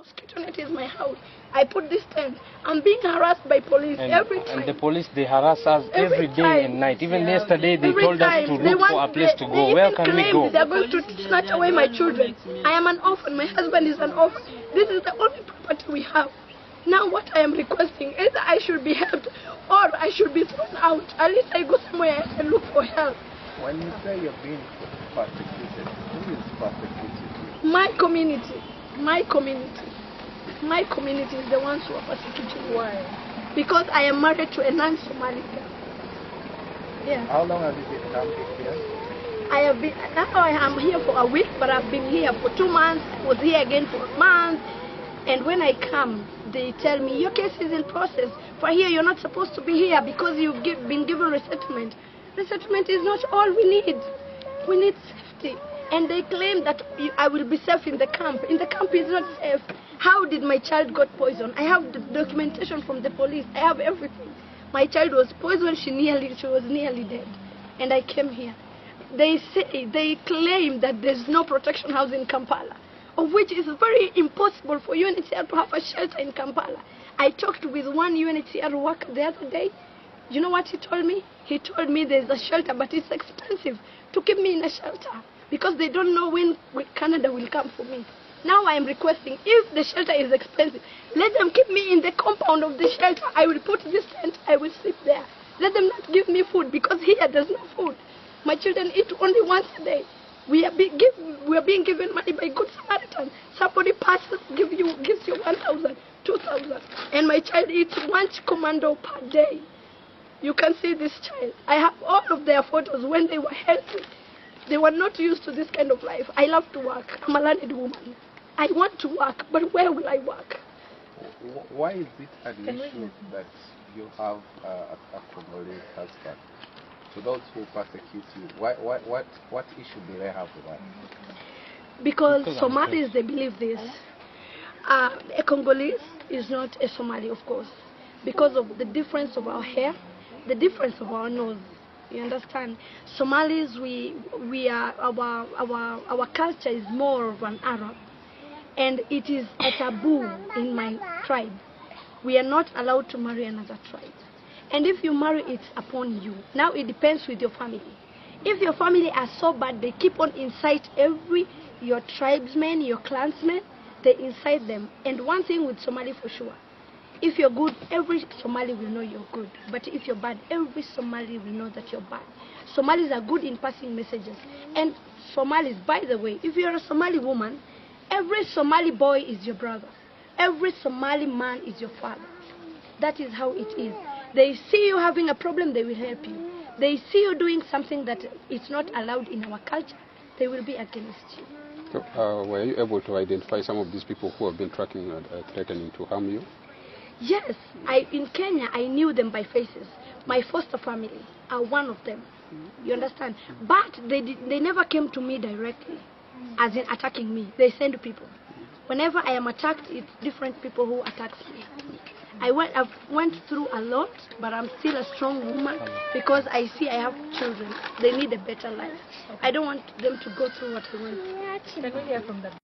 Mosquito net is my house. I put this tent. I'm being harassed by police every time. And the police, they harass us every day and night. Even yesterday, they told us to look for a place to go. Where can we go? They're going to snatch away my children. I am an orphan. My husband is an orphan. This is the only property we have. Now what I am requesting, either I should be helped or I should be thrown out. At least I go somewhere and look for help. When you say you're being persecuted, who is persecuting you? My community. My community. My community is the ones who are persecuting me. Why? Because I am married to a non-Somali girl. Yeah. How long have you been camping here? Now I am here for a week, but I've been here for 2 months. I was here again for a month. And when I come, they tell me, your case is in process. For here, you're not supposed to be here because you've been given resettlement. Resettlement is not all we need. We need safety. And they claim that I will be safe in the camp. In the camp is not safe. How did my child got poisoned? I have the documentation from the police. I have everything. My child was poisoned. She was nearly dead. And I came here. They claim that there's no protection house in Kampala, of which is very impossible for UNHCR to have a shelter in Kampala. I talked with one UNHCR worker the other day. You know what he told me? He told me there's a shelter, but it's expensive to keep me in a shelter because they don't know when Canada will come for me. Now I am requesting, if the shelter is expensive, let them keep me in the compound of the shelter. I will put this tent, I will sleep there. Let them not give me food because here there's no food. My children eat only once a day. We are being given money by Good Samaritan. Somebody gives you 1,000, 2,000, and my child eats 1 commando per day. You can see this child. I have all of their photos when they were healthy. They were not used to this kind of life. I love to work. I'm a learned woman. I want to work, but where will I work? Why is it an issue that you have a Congolese husband? To those who persecute you, what issue do they have with that? Because Somalis, they believe this. A Congolese is not a Somali, of course, because of the difference of our hair, the difference of our nose. You understand? Somalis, we are our culture is more of an Arab, and it is a taboo in my tribe. We are not allowed to marry another tribe. And if you marry, it's upon you. Now it depends with your family. If your family are so bad, they keep on incite your tribesmen, your clansmen, they incite them. And one thing with Somali for sure, if you're good, every Somali will know you're good. But if you're bad, every Somali will know that you're bad. Somalis are good in passing messages. And Somalis, by the way, if you're a Somali woman, every Somali boy is your brother. Every Somali man is your father. That is how it is. They see you having a problem, they will help you. They see you doing something that is not allowed in our culture, they will be against you. So, were you able to identify some of these people who have been tracking and threatening to harm you? Yes, in Kenya, I knew them by faces. My foster family are one of them. You understand? But they never came to me directly, as in attacking me. They send people. Whenever I am attacked, it's different people who attacks me. I've went through a lot, but I'm still a strong woman because I see I have children. They need a better life. I don't want them to go through what I went through. Can we hear from them?